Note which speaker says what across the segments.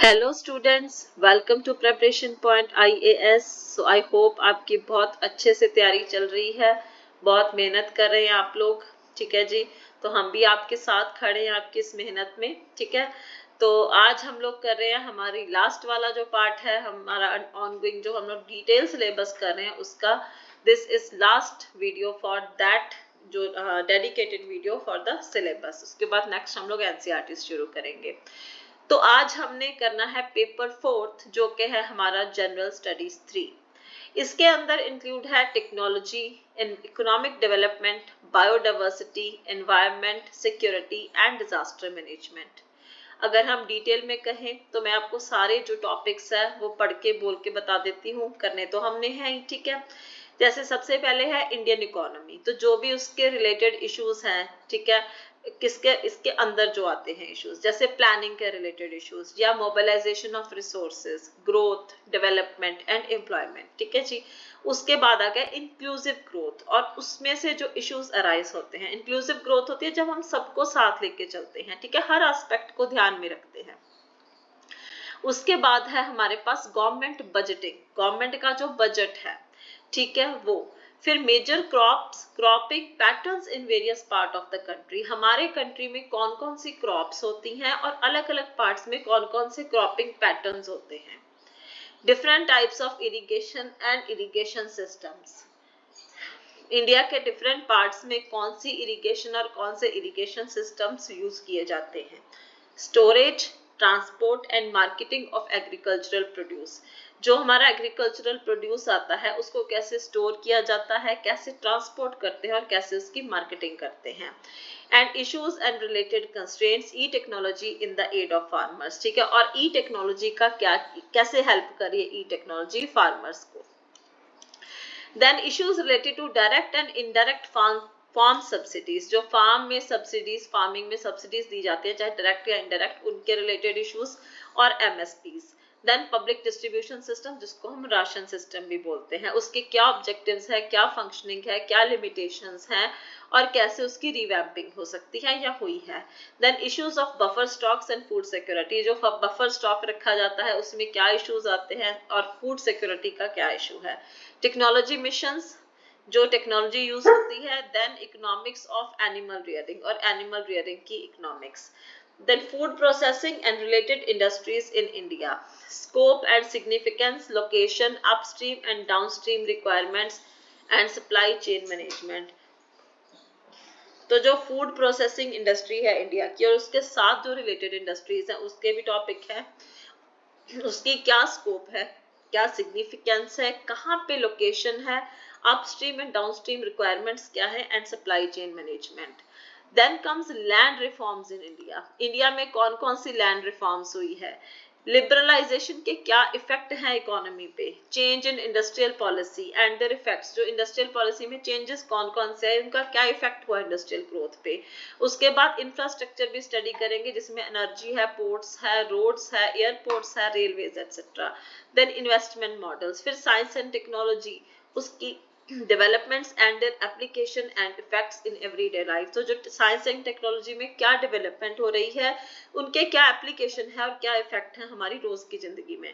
Speaker 1: Hello students, welcome to preparation point IAS. So I hope आपकी बहुत अच्छे से तैयारी चल रही है, बहुत मेहनत कर रहे हैं आप लोग। ठीक है जी, तो हम भी आपके साथ खड़े हैं आपकी इस मेहनत में। ठीक है, तो आज हम लोग कर रहे हैं हमारी लास्ट वाला जो पार्ट है हमारा ऑनगोइंग, जो हम लोग डिटेल सिलेबस कर रहे हैं उसका। This is last video for that, जो dedicated video for the syllabus. उसके बाद नेक्स्ट हम लोग एनसीईआरटी शुरू करेंगे। तो आज हमने करना है पेपर 4 जो कि है हमारा जनरल स्टडीज 3। इसके अंदर इंक्लूड है technology in economic development, biodiversity, environment, security and disaster management. अगर हम डिटेल में कहें तो मैं आपको सारे जो टॉपिक्स है वो पढ़ के बोल के बता देती हूँ, करने तो हमने हैं ही। ठीक है, जैसे सबसे पहले है इंडियन इकोनॉमी, तो जो भी उसके रिलेटेड इश्यूज हैं, ठीक है, किसके इसके अंदर जो आते हैं इश्यूज, जैसे प्लानिंग के रिलेटेड इश्यूज या mobilisation of resources, growth, development and employment. ठीक है जी, उसके बाद आ गया इंक्लूसिव ग्रोथ, और उसमें से जो इश्यूज अराइज होते हैं, इंक्लूसिव ग्रोथ होती है जब हम सबको साथ लेके चलते हैं, ठीक है, हर एस्पेक्ट को ध्यान में रखते हैं। उसके बाद है हमारे पास गवर्नमेंट बजटिंग, गवर्नमेंट का जो बजट है, ठीक है, वो। फिर major crops, cropping patterns in various part of the country, हमारे कंट्री में कौन कौन सी क्रॉप्स होती हैं और अलग अलग पार्ट्स में कौन कौन से क्रॉपिंग पैटर्न्स होते हैं। Different types of irrigation and irrigation systems, India के डिफरेंट पार्ट्स में कौन सी इरिगेशन और कौन से इरिगेशन सिस्टम्स यूज किए जाते हैं। Storage, transport and marketing of agricultural produce, जो हमारा एग्रीकल्चरल प्रोड्यूस आता है उसको कैसे स्टोर किया जाता है, कैसे ट्रांसपोर्ट करते हैं और कैसे उसकी मार्केटिंग करते हैं। And issues and related constraints, e technology in the aid of farmers. ठीक है, और ई टेक्नोलॉजी का क्या, कैसे हेल्प कर रही है ई टेक्नोलॉजी फार्मर्स को। Then issues related to direct and indirect farm subsidies, जो फार्म में सब्सिडीज, फार्मिंग में सब्सिडीज दी जाती है चाहे डायरेक्ट या इनडायरेक्ट, उनके रिलेटेड इश्यूज। और एमएसपीज। देन पब्लिक डिस्ट्रीब्यूशन सिस्टम, जिसको हम राशन सिस्टम भी बोलते हैं, उसके क्या ऑब्जेक्टिव्स है, क्या फंक्शनिंग है, क्या लिमिटेशंस हैं और कैसे उसकी रिवैम्पिंग हो सकती है या हुई है। Then issues of buffer stocks and food security, जो बफर स्टॉक रखा जाता है उसमें क्या इश्यूज आते हैं और फूड सिक्योरिटी का क्या इशू है। टेक्नोलॉजी मिशंस, जो टेक्नोलॉजी यूज होती है। Then economics of animal rearing, और एनिमल रियरिंग की economics. Then food processing and related industries in India, scope and significance, location, upstream and downstream requirements and supply chain management. तो जो food processing industry है India की और उसके साथ जो रिलेटेड इंडस्ट्रीज हैं उसके भी टॉपिक है, उसकी क्या स्कोप है, क्या सिग्निफिकेंस है, कहाँ पे लोकेशन है, अपस्ट्रीम एंड डाउनस्ट्रीम रिक्वायरमेंट्स क्या है, and supply chain management. Then comes land reforms in India, India में कौन कौन सी लैंड रिफॉर्म्स हुई है, लिबरलाइजेशन के क्या इफेक्ट है इकोनॉमी पे, change in industrial policy and there effects, जो इंडस्ट्रियल पॉलिसी में चेंजेस कौन कौन से हैं, उनका क्या इफेक्ट हुआ इंडस्ट्रियल ग्रोथ पे। उसके बाद इंफ्रास्ट्रक्चर भी स्टडी करेंगे, जिसमें एनर्जी है, पोर्ट्स है, रोड्स है, एयरपोर्ट्स है, railways etcetera. Then investment models, फिर साइंस एंड टेक्नोलॉजी, उसकी developments and their application and effects in everyday life, तो जो साइंस एंड टेक्नोलॉजी में क्या डेवलपमेंट हो रही है, उनके क्या एप्लीकेशन है और क्या इफेक्ट है हमारी रोज की जिंदगी में।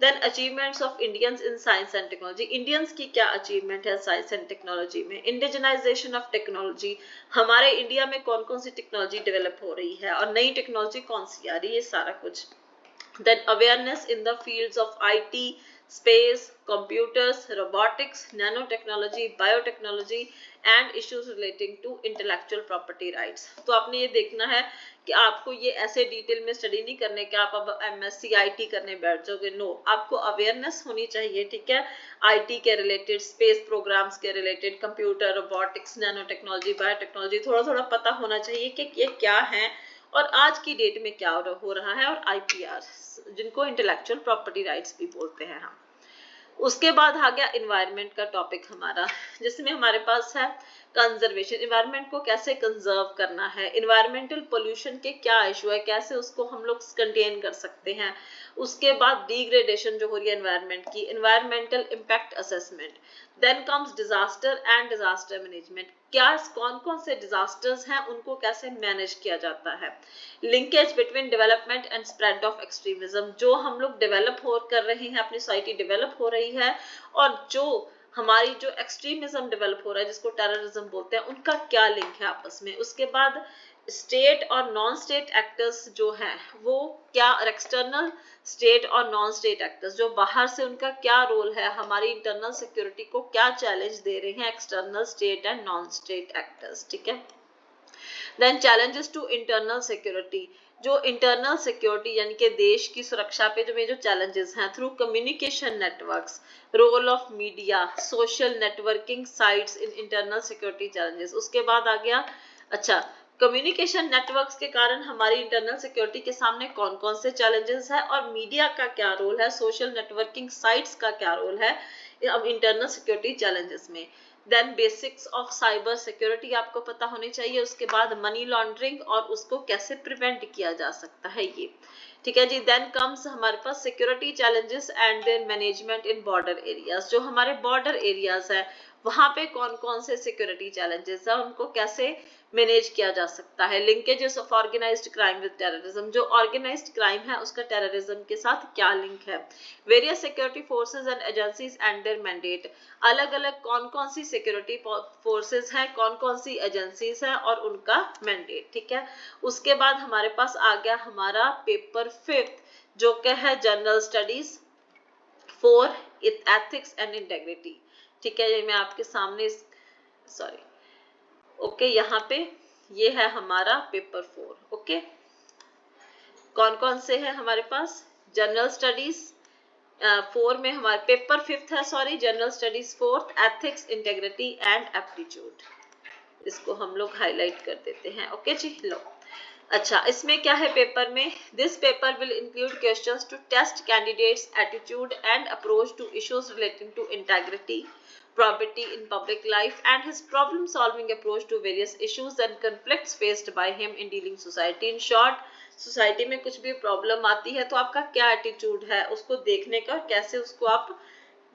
Speaker 1: Then achievements of Indians in science and technology, Indians की क्या अचीवमेंट है साइंस एंड टेक्नोलॉजी में। इंडिजिनाइजेशन ऑफ टेक्नोलॉजी, हमारे इंडिया में कौन कौन सी टेक्नोलॉजी डेवलप हो रही है और नई टेक्नोलॉजी कौन सी आ रही है, सारा कुछ। Then awareness in the fields of IT, space, computers, robotics, nanotechnology, biotechnology and issues relating to intellectual property rights। तो आपने ये देखना है कि आपको ये ऐसे डिटेल में स्टडी नहीं करने कि आप अब एमएससी आईटी करने बैठ जाओगे, नो, आपको अवेयरनेस होनी चाहिए। ठीक है, आईटी के रिलेटेड, स्पेस प्रोग्राम्स के related, computer, robotics, nano technology, biotechnology, थोड़ा थोड़ा पता होना चाहिए कि ये क्या है और आज की डेट में क्या हो रहा है। और आईपीआर, जिनको इंटेलेक्चुअल प्रॉपर्टी राइट्स भी बोलते हैं हम। उसके बाद आ गया इन्वायरमेंट का टॉपिक हमारा, जिसमें हमारे पास है कंजर्वेशन, इन्वायरमेंट को कैसे कंजर्व करना है, इन्वायरमेंटल पोल्यूशन के क्या इशू है, कैसे उसको हम लोग कंटेन कर सकते हैं। उसके बाद डिग्रेडेशन जो हो रही है एनवायरमेंट की, environmental impact assessment. Then comes disaster and disaster management, क्या कौन कौन से डिजास्टर्स हैं, उनको कैसे मैनेज किया जाता है। Linkage between development and spread of extremism, जो हम लोग डेवलप हो कर रहे हैं, अपनी सोसाइटी डेवलप हो रही है, और जो हमारी जो एक्सट्रीमिज्म डेवलप हो रहा है जिसको टेररिज्म बोलते हैं, उनका क्या लिंक है आपस में। उसके बाद स्टेट और नॉन स्टेट एक्टर्स जो हैं वो क्या, एक्सटर्नल स्टेट और नॉन स्टेट एक्टर्स जो बाहर से, उनका क्या रोल है, हमारी इंटरनल सिक्योरिटी को क्या चैलेंज दे रहे हैं external state and non state actors, ठीक है। Then challenges to internal security, जो इंटरनल सिक्योरिटी यानी कि देश की सुरक्षा पे जो चैलेंजेस हैं, through communication networks, role of media, social networking sites in internal security challenges. उसके बाद आ गया, अच्छा, कम्युनिकेशन नेटवर्क्स के कारण हमारी इंटरनल सिक्योरिटी के सामने कौन कौन से चैलेंजेस है, और मीडिया का क्या रोल है, सोशल नेटवर्किंग साइट्स का क्या रोल है अब इंटरनल सिक्योरिटी चैलेंजेस में। Then basics of cyber security आपको पता होनी चाहिए। उसके बाद मनी लॉन्ड्रिंग और उसको कैसे प्रिवेंट किया जा सकता है, ये ठीक है जी। देन कम्स हमारे पास security challenges and their management in border areas, जो हमारे बॉर्डर एरियाज है वहां पे कौन कौन से सिक्योरिटी चैलेंजेस है, उनको कैसे मैनेज किया जा सकता है। Linkages of organised crime with terrorism, जो ऑर्गेनाइज्ड क्राइम है उसका टेररिज्म के साथ क्या लिंक है। Various security forces and agencies and their mandate, अलग अलग कौन कौन सी सिक्योरिटी फोर्सेज हैं, कौन कौन सी एजेंसीज हैं और उनका मैंडेट, ठीक है। उसके बाद हमारे पास आ गया हमारा पेपर 5 जो क्या है general studies for ethics and integrity, ठीक है। ये मैं आपके सामने, सॉरी, ओके, यहाँ पे ये है हमारा पेपर 4, ओके। कौन कौन से है हमारे पास, जनरल स्टडीज 4 में हमारे पेपर 5 है, sorry, general studies 4, ethics, integrity and aptitude. इसको हम लोग हाईलाइट कर देते हैं, ओके जी। लो, अच्छा, इसमें क्या है पेपर में, this paper will include questions to test candidates attitude and approach to issues relating to integrity, probity in public life and his problem solving approach to various issues and conflicts faced by him in dealing society। in short, society में कुछ भी problem आती है तो आपका क्या attitude है उसको देखने का, कैसे उसको आप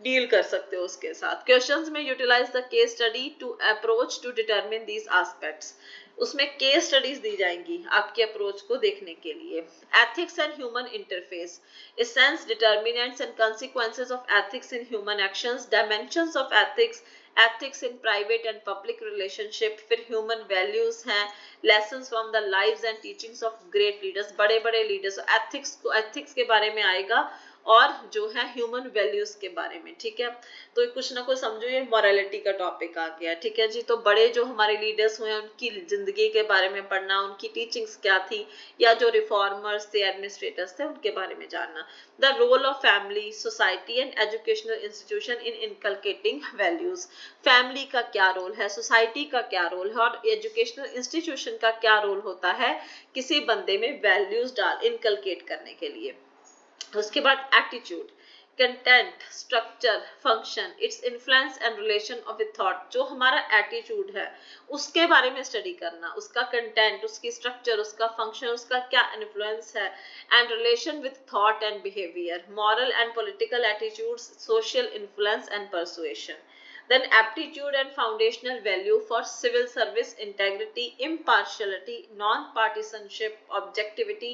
Speaker 1: डील कर सकते हो उसके साथ। क्वेश्चंस में utilise the case study to approach to determine these aspects, उसमें केस स्टडीज दी जाएंगी आपके अप्रोच को देखने के लिए। Ethics and human interface, essence, determinants and consequences of ethics in human actions, dimensions of ethics, ethics in private and public relationship, फिर human values हैं, lessons from the lives and teachings of great leaders, बड़े बड़े leaders, ethics के बारे में आएगा, और जो है ह्यूमन वैल्यूज के बारे में, ठीक है। तो कुछ ना कुछ समझो, ये मॉरलिटी का टॉपिक आ गया, ठीक है जी। तो बड़े जो हमारे लीडर्स हुए उनकी जिंदगी के बारे में पढ़ना, उनकी टीचिंग्स क्या थी, या जो रिफॉर्मर्स थे, एडमिनिस्ट्रेटर्स थे, उनके बारे में जानना। The role of family, society and educational institution in inculcating values, family का क्या रोल है, सोसाइटी का क्या रोल है, और एजुकेशनल इंस्टीट्यूशन का क्या रोल होता है किसी बंदे में वैल्यूज इनकलकेट करने के लिए। उसके बाद attitude, content, structure, function, its influence and relation of A thought, जो हमारा एटीट्यूड है उसके बारे में स्टडी करना, उसका कंटेंट, उसकी स्ट्रक्चर, उसका फंक्शन, उसका क्या इन्फ्लुएंस है, and relation with thought and behaviour, moral and political attitudes, social influence and persuasion. Then aptitude and foundational value for civil service, integrity, impartiality, non-partisanship, objectivity,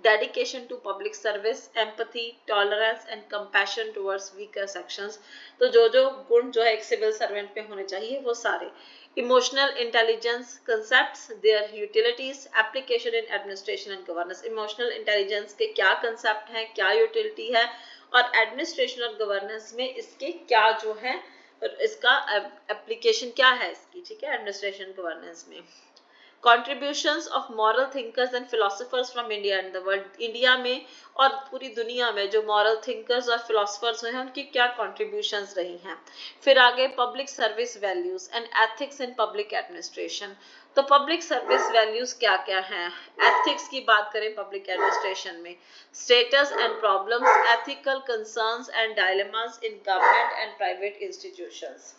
Speaker 1: dedication to public service, empathy, tolerance and compassion towards weaker sections। तो जो गुण जो है एक civil servant में होने चाहिए वो सारे। Emotional intelligence concepts, their utilities, application in administration and governance। Emotional intelligence के क्या concept हैं, क्या utility है, और administration और governance में इसके क्या जो है इसका एप्लीकेशन क्या है इसकी, ठीक है, एडमिनिस्ट्रेशन गवर्नेंस में। Contributions of moral thinkers and philosophers from India and the world, India में और पूरी दुनिया में जो moral thinkers और philosophers हैं उनकी क्या contributions रही हैं। फिर आगे public service values and ethics in public administration। तो पब्लिक सर्विस वैल्यूज क्या क्या हैं, एथिक्स की बात करें पब्लिक एडमिनिस्ट्रेशन में, status and problems, ethical concerns and dilemmas in government and private institutions,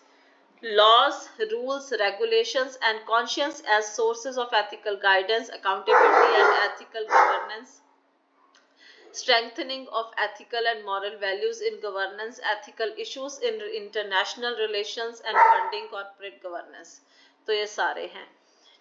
Speaker 1: laws, rules, regulations and conscience as sources of ethical guidance, accountability and ethical governance, strengthening of ethical and moral values in governance, ethical issues in international relations and funding corporate governance। तो ये सारे हैं,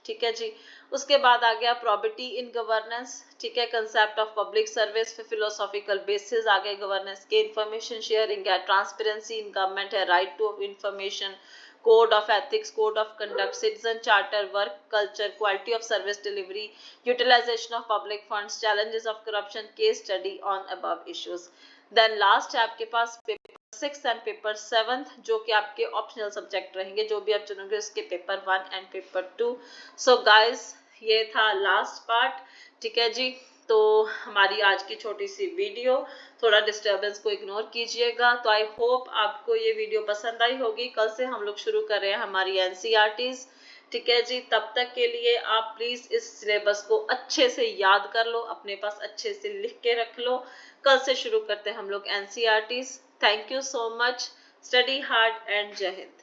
Speaker 1: ठीक है जी। उसके बाद आ गया property in governance, ठीक है, कंसेप्ट ऑफ पब्लिक सर्विस, फिर फिलोसॉफिकल बेसिस आ गए गवर्नेंस के, इंफॉर्मेशन शेयरिंग है, ट्रांसपेरेंसी इन गवर्नमेंट है, right to information, code of ethics, code of conduct, citizen charter, work culture, quality of service delivery, utilisation of public funds, challenges of corruption, case study on above issues. Then last है आपके पास paper 6 and paper 7 जो कि आपके optional subject रहेंगे, जो भी आप चुनोगे उसके paper 1 and paper 2। So guys ये था लास्ट पार्ट, ठीक है जी। तो हमारी आज की छोटी सी वीडियो, थोड़ा डिस्टरबेंस को इग्नोर कीजिएगा। तो आई होप आपको ये वीडियो पसंद आई होगी। कल से हम लोग शुरू कर रहे हैं हमारी एनसीईआरटीज, ठीक है जी। तब तक के लिए आप प्लीज इस सिलेबस को अच्छे से याद कर लो, अपने पास अच्छे से लिख के रख लो। कल से शुरू करते हैं हम लोग NCERTs. Thank you so much, study hard and जय हिंद।